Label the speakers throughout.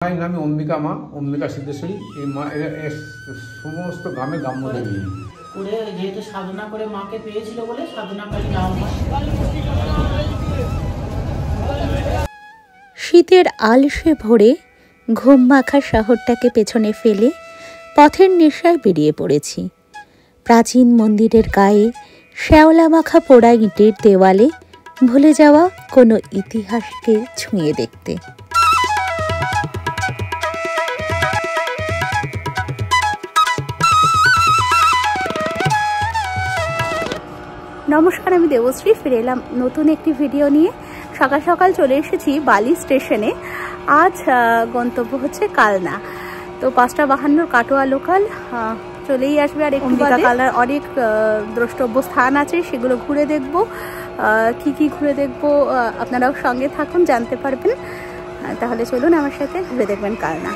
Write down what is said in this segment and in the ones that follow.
Speaker 1: মায়ের নামে অম্বিকা মা, অম্বিকা সিদ্ধেশ্বরী। এই মা সমস্ত গ্রামে গ্রাম্য দেবী।
Speaker 2: করে যেহেতু সাধনা করে মাকে পেয়েছিল বলে সাধনাকালী নাম।
Speaker 3: শীতের আলসে ভরে ঘুম মাখা শহরটাকে পেছনে ফেলে পথের নেশায় বেরিয়ে পড়েছি। প্রাচীন মন্দিরের গায়ে শ্যাওলা মাখা পোড়া ইটের দেওয়ালে ভুলে যাওয়া কোনো ইতিহাসকে ছুঁয়ে দেখতে। নমস্কার, আমি দেবশ্রী ফিরে এলাম নতুন একটি ভিডিও নিয়ে। সকাল সকাল চলে এসেছি বালি স্টেশনে। আজ গন্তব্য হচ্ছে কালনা। তো 5:52 কাটোয়া লোকাল চলেই আসবে। আর একটু বাদে কালনার অনেক দ্রষ্টব্য স্থান আছে, সেগুলো ঘুরে দেখব। কি কি ঘুরে দেখব আপনারাও সঙ্গে থাকুন, জানতে পারবেন। তাহলে চলুন আমার সাথে ঘুরে দেখবেন কালনা।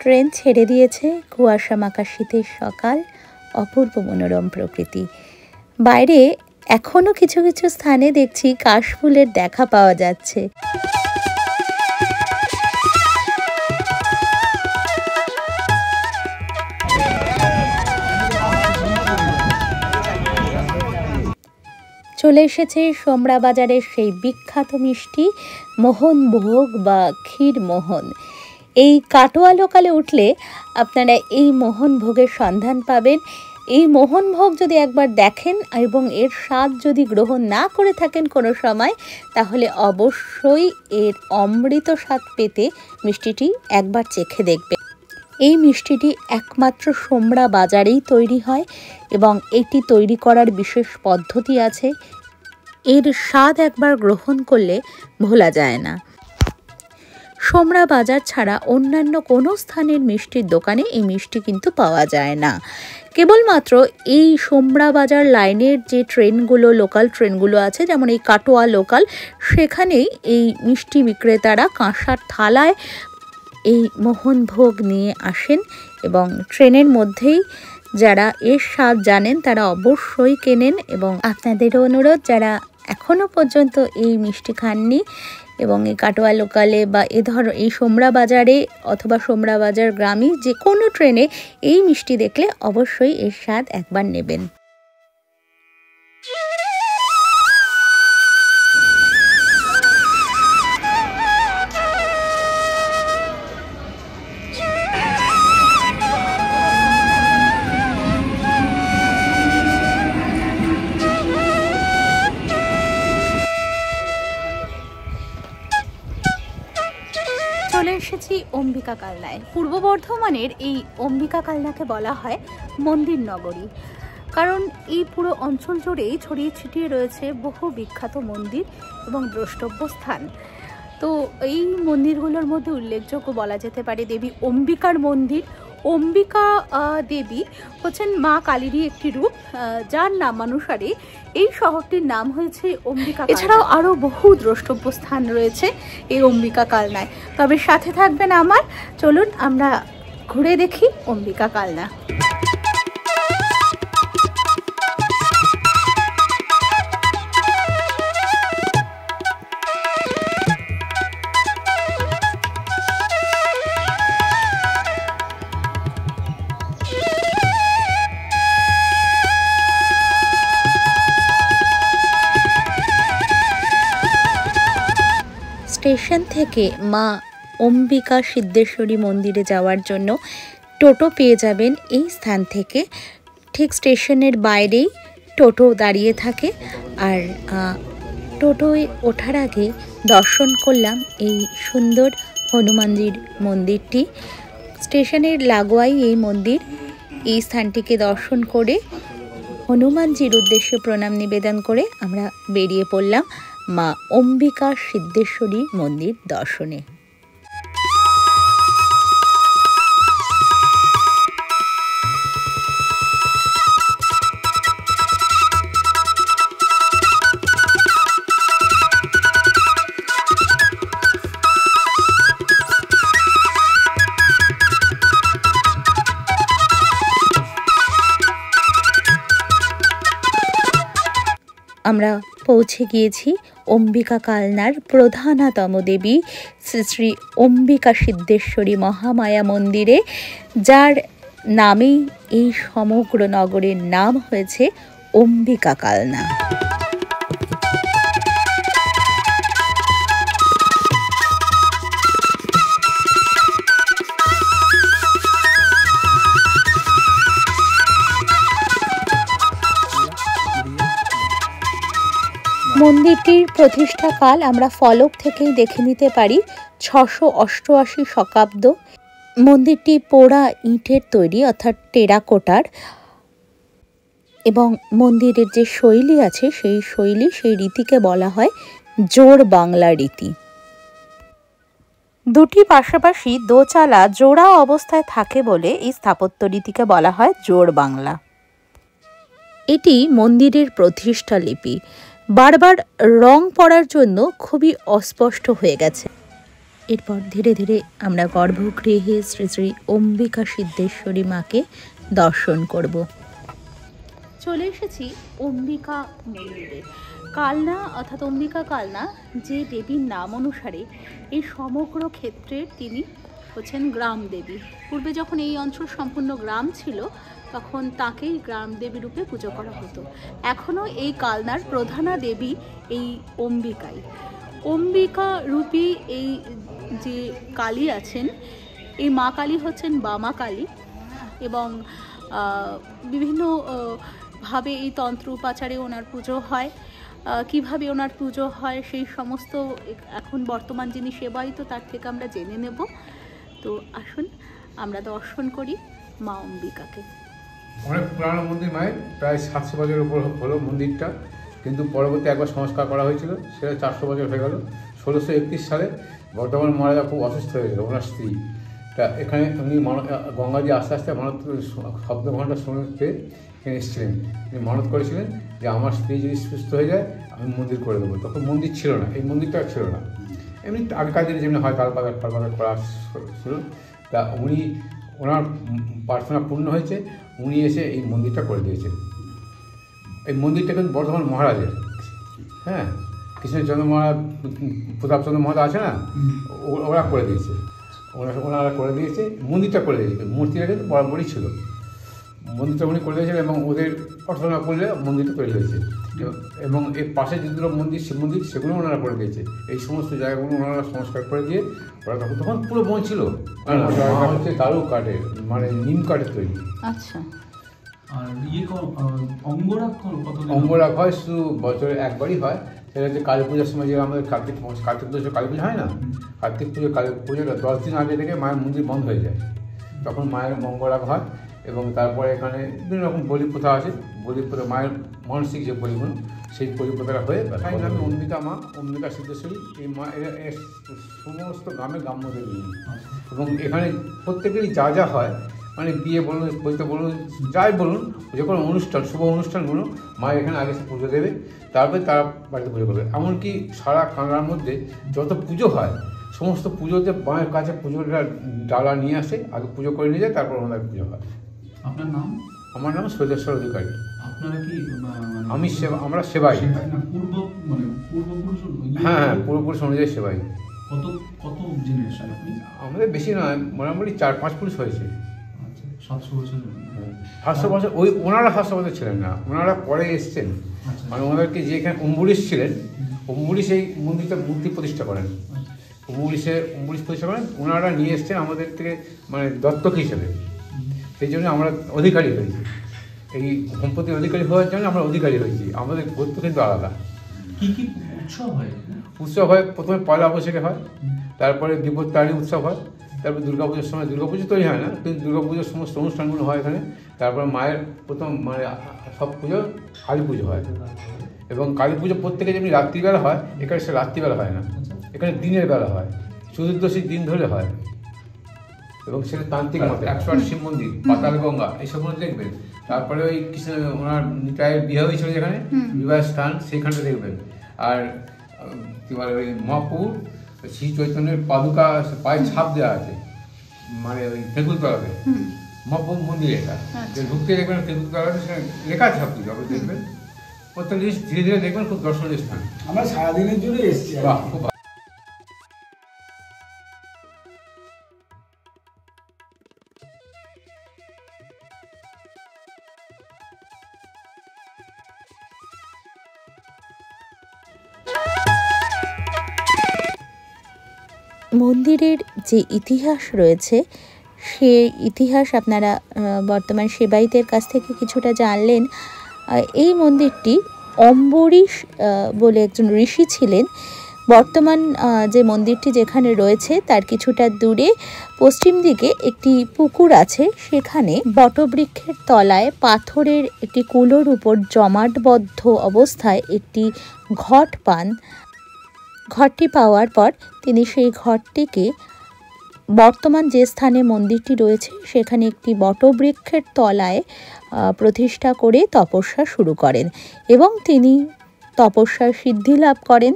Speaker 3: ট্রেন ছেড়ে দিয়েছে, কুয়াশা মাখা শীতের সকাল, অপূর্ব মনোরম প্রকৃতি। বাইরে এখনো কিছু কিছু স্থানে দেখছি কাশফুলের দেখা পাওয়া যাচ্ছে। চলে এসেছে সোমরা বাজারের সেই বিখ্যাত মিষ্টি মোহনভোগ বা ক্ষীরমোহন। এই কাটোয়া লোকালে উঠলে আপনারা এই মোহনভোগের সন্ধান পাবেন। এই মোহনভোগ যদি একবার দেখেন এবং এর স্বাদ যদি গ্রহণ না করে থাকেন কোনো সময়, তাহলে অবশ্যই এর অমৃত স্বাদ পেতে মিষ্টিটি একবার চেখে দেখবেন। এই মিষ্টিটি একমাত্র সোমরা বাজারেই তৈরি হয় এবং এটি তৈরি করার বিশেষ পদ্ধতি আছে। এর স্বাদ একবার গ্রহণ করলে ভোলা যায় না। সোমরা বাজার ছাড়া অন্যান্য কোনো স্থানের মিষ্টির দোকানে এই মিষ্টি কিন্তু পাওয়া যায় না। কেবলমাত্র এই সোমরা বাজার লাইনের যে ট্রেনগুলো, লোকাল ট্রেনগুলো আছে, যেমন এই কাটোয়া লোকাল, সেখানেই এই মিষ্টি বিক্রেতারা কাঁসার থালায় এই মোহনভোগ নিয়ে আসেন এবং ট্রেনের মধ্যেই যারা এর স্বাদ জানেন তারা অবশ্যই কেনেন। এবং আপনাদেরও অনুরোধ, যারা এখনও পর্যন্ত এই মিষ্টি খাননি এবং এই কাটোয়া লোকালে বা এই সোমরা বাজারে অথবা সোমরা বাজার গ্রামে যে কোনো ট্রেনে এই মিষ্টি দেখলে অবশ্যই এর স্বাদ একবার নেবেন। চলে এসেছি অম্বিকা কালনায়। পূর্ব বর্ধমানের এই অম্বিকা কালনাকে বলা হয় মন্দির নগরী, কারণ এই পুরো অঞ্চল জুড়েই ছড়িয়ে ছিটিয়ে রয়েছে বহু বিখ্যাত মন্দির এবং দ্রষ্টব্য স্থান। তো এই মন্দিরগুলোর মধ্যে উল্লেখযোগ্য বলা যেতে পারে দেবী অম্বিকার মন্দির। অম্বিকা দেবী হচ্ছেন মা কালীরই একটি রূপ, যার নামানুসারে এই শহরটির নাম হয়েছে অম্বিকা। এছাড়াও আরও বহু দ্রষ্টব্য স্থান রয়েছে এই অম্বিকা কালনায়। তবে সাথে থাকবেন আমার। চলুন আমরা ঘুরে দেখি অম্বিকা কালনা। স্টেশন থেকে মা অম্বিকা সিদ্ধেশ্বরী মন্দিরে যাওয়ার জন্য টোটো পেয়ে যাবেন এই স্থান থেকে। ঠিক স্টেশনের বাইরেই টোটো দাঁড়িয়ে থাকে। আর টোটোয় ওঠার আগে দর্শন করলাম এই সুন্দর হনুমানজির মন্দিরটি। স্টেশনের লাগোয়াই এই মন্দির। এই স্থানটিকে দর্শন করে হনুমানজির উদ্দেশ্যে প্রণাম নিবেদন করে আমরা বেরিয়ে পড়লাম মা অম্বিকা সিদ্ধেশ্বরী মন্দির দর্শনে। আমরা পৌঁছে গিয়েছি অম্বিকা কালনার প্রধানতম দেবী শ্রী শ্রী অম্বিকা সিদ্ধেশ্বরী মহামায়া মন্দিরে, যার নামেই এই সমগ্র নগরের নাম হয়েছে অম্বিকা কালনা। মন্দিরটির প্রতিষ্ঠাকাল আমরা ফলক থেকেই দেখে নিতে পারি 688 শতাব্দ। মন্দিরটি পোড়া ইটের তৈরি, অর্থাৎ টেরাকোটার, এবং মন্দিরের যে শৈলী আছে সেই রীতিকে বলা হয় জোড় বাংলা রীতি। দুটি পাশাপাশি দোচালা জোড়া অবস্থায় থাকে বলে এই স্থাপত্য রীতিকে বলা হয় জোড় বাংলা। এটি মন্দিরের প্রতিষ্ঠা লিপি, বারবার রং পড়ার জন্য খুবই অস্পষ্ট হয়ে গেছে। এরপর ধীরে ধীরে আমরা গর্ভগৃহে শ্রী শ্রী অম্বিকা সিদ্ধেশ্বরী মাকে দর্শন করব। চলে এসেছি অম্বিকা মন্দিরে। কালনা অর্থাৎ অম্বিকা কালনা যে দেবীর নাম অনুসারে এই সমগ্র ক্ষেত্রের তিনি হচ্ছেন গ্রাম দেবী। পূর্বে যখন এই অঞ্চল সম্পূর্ণ গ্রাম ছিল তখন তাকেই গ্রাম দেবী রূপে পুজো করা হতো। এখনও এই কালনার প্রধানা দেবী এই অম্বিকাই। অম্বিকা রূপী এই যে কালী আছেন, এই মা কালী হচ্ছেন বামা কালী, এবং বিভিন্ন ভাবে এই তন্ত্র উপাচারে ওনার পুজো হয়। কিভাবে ওনার পুজো হয় সেই সমস্ত এখন বর্তমান যিনি সেবায়িত তার থেকে আমরা জেনে নেব। তো আসুন আমরা দর্শন করি মা অম্বিকাকে।
Speaker 1: অনেক পুরানো মন্দির মায়ের, প্রায় 700 বছরের উপর হলো মন্দিরটা, কিন্তু পরবর্তী একবার সংস্কার করা হয়েছিল, সেটা 400 বছর হয়ে গেল। 1631 সালে বর্ধমান মহারাজা খুব অসুস্থ হয়ে গেল, ওনার স্ত্রী। তা এখানে উনি গঙ্গাজি আস্তে আস্তে মানত শব্দ ঘণ্টা শুনতে এখানে এসেছিলেন। তিনি মানত করেছিলেন যে আমার স্ত্রী যদি সুস্থ হয়ে যায় আমি মন্দির করে দেবো। তখন মন্দির ছিল না, এই মন্দিরটা ছিল না, এমনি আগেকার দিনে যেমনি হয় তালপাতা করা ছিল। তা ওনার প্রার্থনা পূর্ণ হয়েছে, উনি এসে এই মন্দিরটা করে দিয়েছেন। এই মন্দিরটা কিন্তু বর্ধমান মহারাজের, হ্যাঁ, কৃষ্ণচন্দ্র মহারাজ, প্রতাপচন্দ্র মহারাজ আছে না, ওরা করে দিয়েছে, ওনারা করে দিয়েছে, মন্দিরটা করে দিয়েছে। মূর্তিটা কিন্তু বরাবরই ছিল, মন্দিরটা উনি করে দিয়েছেন এবং ওদের প্রার্থনা করলে মন্দিরটা তৈরি হয়েছে। এবং এর পাশে যে দুটো মন্দির, শিব মন্দির, সেগুলো ওনারা করে দিয়েছে। এই সমস্ত জায়গাগুলো ওনারা সংস্কার করে দিয়ে ওরা তখন পুরো বন ছিল, হচ্ছে দারু কাঠের, মানে নিম কাঠের তৈরি।
Speaker 2: আচ্ছা।
Speaker 4: আর অঙ্গরাগ
Speaker 1: হয় শুধু বছরে একবারই হয়, সেটা হচ্ছে কালী পূজার সময়, যে আমাদের কার্তিক পুজো কালী পুজো হয় না, কার্তিক পুজোটা 10 দিন আগে থেকে মায়ের মন্দির বন্ধ হয়ে যায়, তখন মায়ের অঙ্গরাগ হয়। এবং তারপরে এখানে বিভিন্ন রকম বলি প্রথা আছে, বলি প্রথা, মায়ের মানসিক যে বলিগুলো, সেই বলি প্রথাটা হয়ে তাই নামে অম্বিকা মা, অম্বিকা সিদ্ধেশ্বরী। এই মা সমস্ত গ্রাম্য দেবী, এবং এখানে প্রত্যেকেরই যা যা হয়, মানে বিয়ে বলুন, বইতে বলুন, যাই বলুন, যে কোনো অনুষ্ঠান, শুভ অনুষ্ঠানগুলো মা এখানে আগে সে পুজো দেবে, তারপরে তারা বাড়িতে পুজো করবে। এমনকি সারা কাংড়ার মধ্যে যত পুজো হয় সমস্ত পুজোতে মায়ের কাছে পুজোটা ডালা নিয়ে আসে, আগে পুজো করে নিয়ে যায়, তারপর ওনাদের পুজো হয়।
Speaker 4: আপনার নাম?
Speaker 1: আমার নাম সৈদেশ্বর অধিকারী।
Speaker 4: আপনারা কি
Speaker 1: আমরা সেবাই,
Speaker 4: পূর্বপুরুষ?
Speaker 1: হ্যাঁ, পূর্বপুরুষ অনুযায়ী সেবাই।
Speaker 4: কত জেনারেশন আপনি?
Speaker 1: আমাদের বেশি নয়, মোটামুটি 4-5 পুরুষ হয়েছে।
Speaker 4: 700 বছর?
Speaker 1: 700 বছর, ওনারা 700 বছর ছিলেন না, ওনারা পরে এসছেন। মানে ওনাদেরকে যে এখানে অম্বুলিশ ছিলেন, অম্বুলিশ এই মন্দিরটা মূর্তি প্রতিষ্ঠা করেন, অম্বুলিশ প্রতিষ্ঠা করেন, ওনারা নিয়ে এসছেন আমাদের থেকে, মানে দত্তক হিসেবে। সেই জন্য আমরা অধিকারী হয়েছি, এই সম্পত্তির অধিকারী হওয়ার জন্য আমরা অধিকারী হয়েছি। আমাদের গোত্র কিন্তু আলাদা।
Speaker 4: কী কী উৎসব হয়?
Speaker 1: উৎসব হয়, প্রথমে পয়লা বৈশাখে হয়, তারপরে বিপত্তারিণী উৎসব হয়, তারপর দুর্গাপুজোর সময়, দুর্গাপুজো তৈরি হয় না কিন্তু দুর্গাপুজোর সমস্ত অনুষ্ঠানগুলো হয় এখানে। তারপরে মায়ের প্রথম মানে সব পুজো কালী পুজো হয়, এবং কালী পুজো প্রত্যেকে যেমনি রাত্রিবেলা হয়, এখানে সে রাত্রিবেলা হয় না, এখানে দিনের বেলা হয়, চতুর্দশীর দিন ধরে হয়। এবং সেটা তান্ত্রিক মতে 108 শিব মন্দির, পাতাল গঙ্গা, এইসব মন্দির দেখবেন। তারপরে ওই কৃষ্ণ ওনার নিতাইয়ের বিয়ে হয়েছিল যেখানে, বিবাহের স্থান, সেইখানটা দেখবেন। আর কি বলে, ওই মহাপুর শ্রী চৈতন্যের পাদুকা পায়ে ছাপ দেওয়া আছে, মানে ওই তেঁতুলতলাতে মহাপুর মন্দির। এটা ঢুকতে দেখবেন তেঁতুলতলাতে লেখা আছে সব কিছু, আপনি দেখবেন প্রত্যেক জিনিস ধীরে ধীরে দেখবেন খুব দর্শনীয় স্থান।
Speaker 5: আমরা সারাদিনের জন্য এসেছি আর কি।
Speaker 1: বাহ, খুব ভালো।
Speaker 3: মন্দিরের যে ইতিহাস রয়েছে সে ইতিহাস আপনারা বর্তমান সেবায়িতের কাছ থেকে কিছুটা জানলেন। এই মন্দিরটি অম্বরীশ বলে একজন ঋষি ছিলেন। বর্তমান যে মন্দিরটি যেখানে রয়েছে তার কিছুটা দূরে পশ্চিম দিকে একটি পুকুর আছে, সেখানে বটবৃক্ষের তলায় পাথরের একটি কুলোর উপর জমাটবদ্ধ অবস্থায় একটি ঘট পান। ঘরটি পাওয়ার পর তিনি সেই ঘরটিকে বর্তমান যে স্থানে মন্দিরটি রয়েছে সেখানে একটি বটবৃক্ষের তলায় প্রতিষ্ঠা করে তপস্যা শুরু করেন এবং তিনি তপস্যার সিদ্ধি লাভ করেন।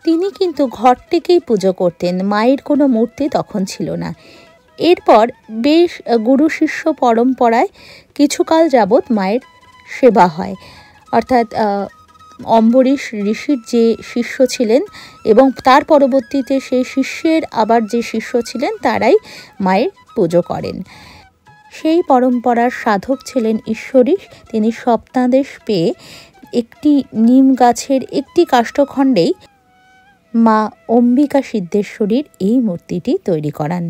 Speaker 3: তিনি কিন্তু ঘরটিকেই পুজো করতেন, মায়ের কোনো মূর্তি তখন ছিল না। এরপর বেশ গুরু শিষ্য পরম্পরায় কিছুকাল যাবৎ মায়ের সেবা হয়, অর্থাৎ অম্বরীশ ঋষির যে শিষ্য ছিলেন এবং তার পরবর্তীতে সেই শিষ্যের আবার যে শিষ্য ছিলেন তারাই মায়ের পুজো করেন। সেই পরম্পরার সাধক ছিলেন ঈশ্বরীশ। তিনি স্বপ্নাদেশ পেয়ে একটি নিম গাছের একটি কাষ্ঠখণ্ডেই মা অম্বিকা সিদ্ধেশ্বরীর এই মূর্তিটি তৈরি করান।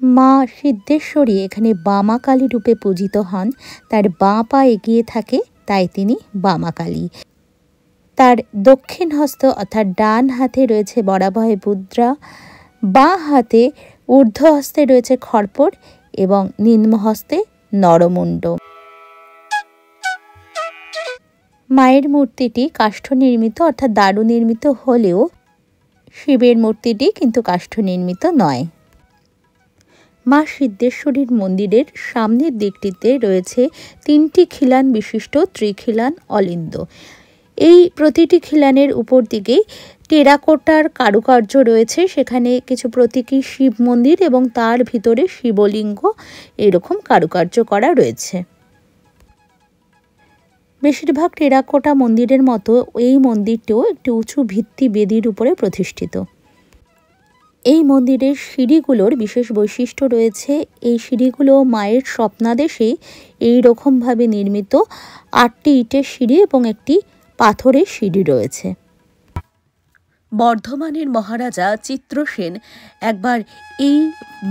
Speaker 3: মা সিদ্ধেশ্বরী এখানে বামা কালী রূপে পূজিত হন। তার বাঁ পা এগিয়ে থাকে, তাই তিনি বামা কালী। তার দক্ষিণ হস্ত অর্থাৎ ডান হাতে রয়েছে বরাভয় মুদ্রা, বাঁ হাতে ঊর্ধ্ব হস্তে রয়েছে খড়্পড় এবং নিম্ন হস্তে নরমুণ্ড। মায়ের মূর্তিটি কাষ্ঠ নির্মিত অর্থাৎ দারু নির্মিত হলেও শিবের মূর্তিটি কিন্তু কাষ্ঠ নির্মিত নয়। মা সিদ্ধেশ্বরীর মন্দিরের সামনের দিকটিতে রয়েছে 3টি খিলান বিশিষ্ট ত্রিখিলান অলিন্দ। এই প্রতিটি খিলানের উপর দিকেই টেরাকোটার কারুকার্য রয়েছে, সেখানে কিছু প্রতীকী শিব মন্দির এবং তার ভিতরে শিবলিঙ্গ এরকম কারুকার্য করা রয়েছে। বেশিরভাগ টেরাকোটা মন্দিরের মতো এই মন্দিরটিও একটি উঁচু ভিত্তি বেদির উপরে প্রতিষ্ঠিত। এই মন্দিরের সিঁড়িগুলোর বিশেষ বৈশিষ্ট্য রয়েছে। এই সিঁড়িগুলো মায়ের স্বপ্নাদেশে এই রকমভাবে নির্মিত 8টি ইটের সিঁড়ি এবং একটি পাথরের সিঁড়ি রয়েছে। বর্ধমানের মহারাজা চিত্রসেন একবার এই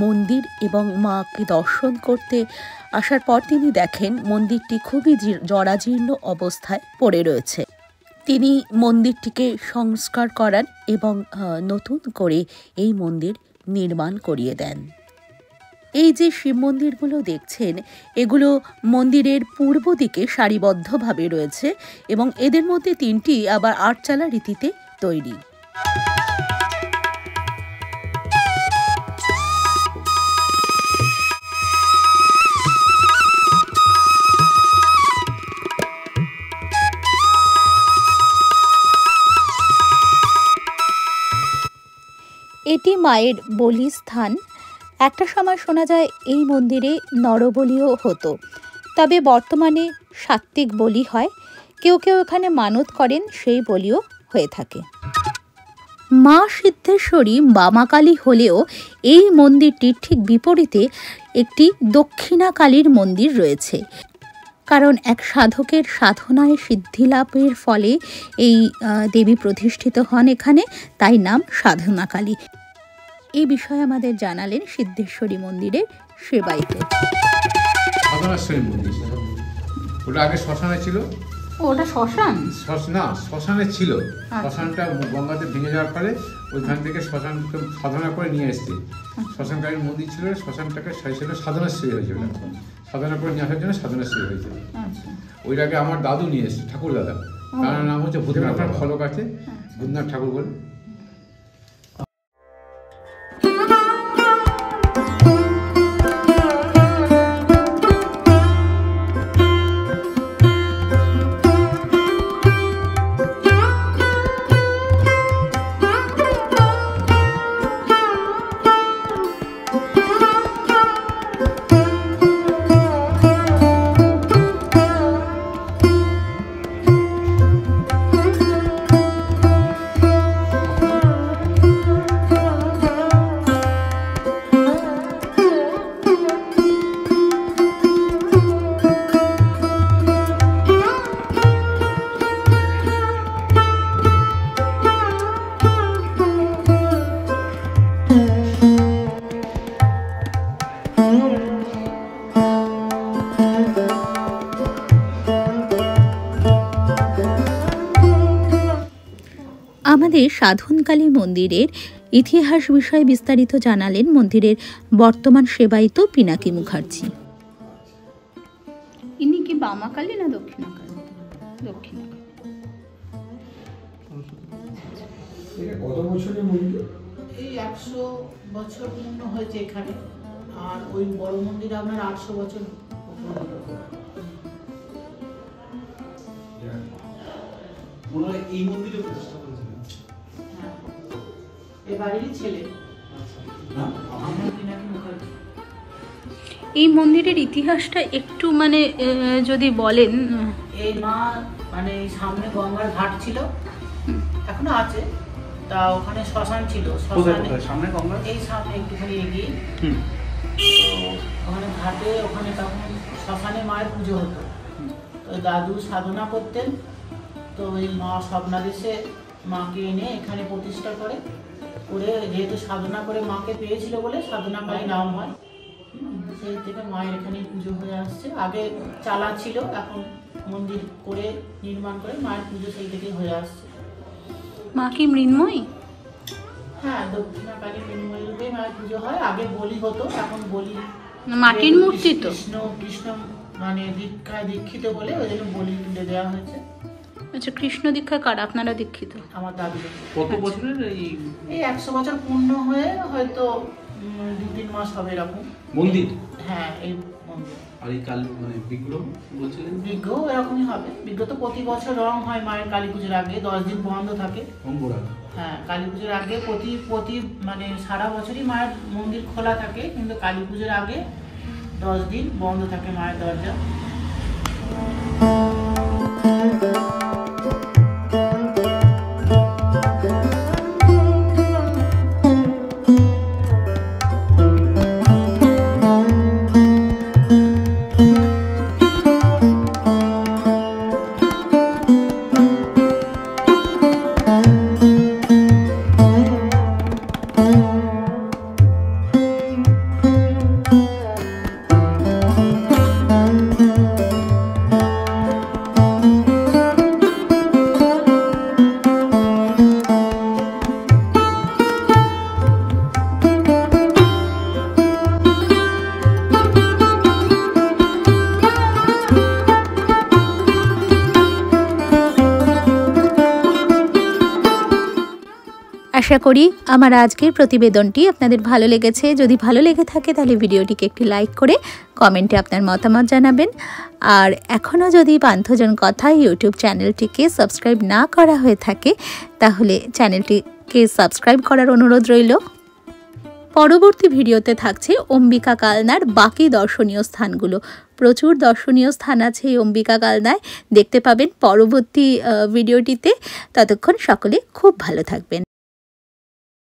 Speaker 3: মন্দির এবং মাকে দর্শন করতে আসার পর তিনি দেখেন মন্দিরটি খুবই জরাজীর্ণ অবস্থায় পড়ে রয়েছে। তিনি মন্দিরটিকে সংস্কার করান এবং নতুন করে এই মন্দির নির্মাণ করিয়ে দেন। এই যে শিব মন্দিরগুলো দেখছেন এগুলো মন্দিরের পূর্ব দিকে সারিবদ্ধভাবে রয়েছে এবং এদের মধ্যে 3টি আবার 8 চালা রীতিতে তৈরি। এটি মায়ের বলি স্থান। একটা সময় শোনা যায় এই মন্দিরে নরবলিও হতো, তবে বর্তমানে সাত্ত্বিক বলি হয়। কেউ কেউ এখানে মানত করেন, সেই বলিও হয়ে থাকে। মা সিদ্ধেশ্বরী বামাকালী হলেও এই মন্দিরটির ঠিক বিপরীতে একটি দক্ষিণা কালীর মন্দির রয়েছে, কারণ এক সাধকের সাধনায় সিদ্ধি লাভের ফলে এই দেবী প্রতিষ্ঠিত হন এখানে, তাই নাম সাধনা কালী। এই বিষয়ে আমাদের জানালেন সিদ্ধেশ্বরী মন্দিরের সেবায়িত।
Speaker 1: সাধনাশ্বরী মন্দির, ওটা আগে শ্মশানে ছিল।
Speaker 2: ওটা শ্মশান?
Speaker 1: না, শ্মশানে ছিল। শ্মশানটা গঙ্গাতে ভেঙে যাওয়ার ফলে ওইখান থেকে শ্মশানকে সাধনা করে নিয়ে এসছে। শ্মশানকারীর মন্দির ছিল, শ্মশানটাকে ছিল সাধনাশ্রী হয়েছিল। সাধনা করে নিয়ে আসার জন্য সাধনাশ্রী হয়েছিল। ওইটাকে আমার দাদু নিয়ে এসছে, ঠাকুর দাদা। তার নাম হচ্ছে ভূতনাথ ফলক আছে, ভূতনাথ ঠাকুর বলে।
Speaker 3: আমাদের সাধনকালী মন্দিরের ইতিহাস বিষয়ে বিস্তারিত জানালেন মন্দিরের বর্তমান সেবায়িত পিনাকি মুখার্জি। ইনি কি বামাকালী না দক্ষিণাকালী? দক্ষিণাকালী।
Speaker 5: কত বছরের মন্দির?
Speaker 2: এই 100 বছর পূর্ণ হয়েছে এখানে, আর ওই বড় মন্দির আপনার 800 বছর।
Speaker 4: ওনারা এই মন্দিরে প্রতিষ্ঠা করেছিলেন?
Speaker 2: হ্যাঁ, এ বাড়িরই ছেলে আমার পিনাকি মুখার্জি।
Speaker 3: এই মন্দিরের ইতিহাসটা একটু মানে যদি বলেন।
Speaker 2: এই মা মানে এই সামনে গঙ্গার ঘাট ছিল, এখনো আছে, তা ওখানে শ্মশান ছিল। শ্মশানে
Speaker 4: সামনে গঙ্গা,
Speaker 2: এই সামনে একটুখানি এগিয়ে, তো ওখানে ঘাটে, ওখানে তখন শ্মশানে মায়ের পুজো হতো। তো দাদু সাধনা করতেন, তো ওই মা স্বপ্নাদেশে মাকে এনে এখানে প্রতিষ্ঠা করে, যেহেতু সাধনা করে মাকে পেয়েছিল বলে সাধনাকালী নাম হয়। সেই থেকে মায়ের এখানে পুজো হয়ে আসছে। আগে চালা ছিল, এখন মন্দির করে নির্মাণ করে মায়ের পুজো সেই থেকে হয়ে আসছে।
Speaker 3: মা কি মৃন্ময়ী?
Speaker 2: হ্যাঁ, দক্ষিণাকালী মৃন্ময়ী রূপে মায়ের পুজো হয়। আগে বলি হতো, এখন বলি
Speaker 3: মাটির মূর্তি তো।
Speaker 2: কৃষ্ণ মানে দীক্ষিত বলে ওই জন্য বলি তুলে দেওয়া হয়েছে।
Speaker 3: আচ্ছা, কৃষ্ণ দীক্ষা কার? আপনারা দীক্ষিত?
Speaker 2: আমার দাদু।
Speaker 4: কত বছরের
Speaker 2: এই 100 বছর পূর্ণ হয়ে হয়তো 2-3 মাস হবে এরকম
Speaker 4: মন্দির?
Speaker 2: হ্যাঁ, এই মন্দির।
Speaker 4: আর এই কালী মানে বিগ্রহ বলছিলেন?
Speaker 2: বিগ্রহ এরকমই হবে। বিগ্রহ তো প্রতি বছর রং হয় মায়ের কালী পুজোর আগে, 10 দিন বন্ধ থাকে। হ্যাঁ, কালী পুজোর আগে প্রতি মানে সারা বছরই মায়ের মন্দির খোলা থাকে, কিন্তু কালী পুজোর আগে 10 দিন বন্ধ থাকে মায়ের দরজা।
Speaker 3: আশা করি আমার আজকের প্রতিবেদনটি আপনাদের ভালো লেগেছে। যদি ভালো লেগে থাকে তাহলে ভিডিওটিকে একটি লাইক করে কমেন্টে আপনার মতামত জানাবেন। আর এখনও যদি পান্থজন কথা ইউটিউব চ্যানেলটিকে সাবস্ক্রাইব না করা হয়ে থাকে তাহলে চ্যানেলটিকে সাবস্ক্রাইব করার অনুরোধ রইল। পরবর্তী ভিডিওতে থাকছে অম্বিকা কালনার বাকি দর্শনীয় স্থানগুলো। প্রচুর দর্শনীয় স্থান আছে এই অম্বিকা কালনায়, দেখতে পাবেন পরবর্তী ভিডিওটিতে। ততক্ষণ সকলে খুব ভালো থাকবেন।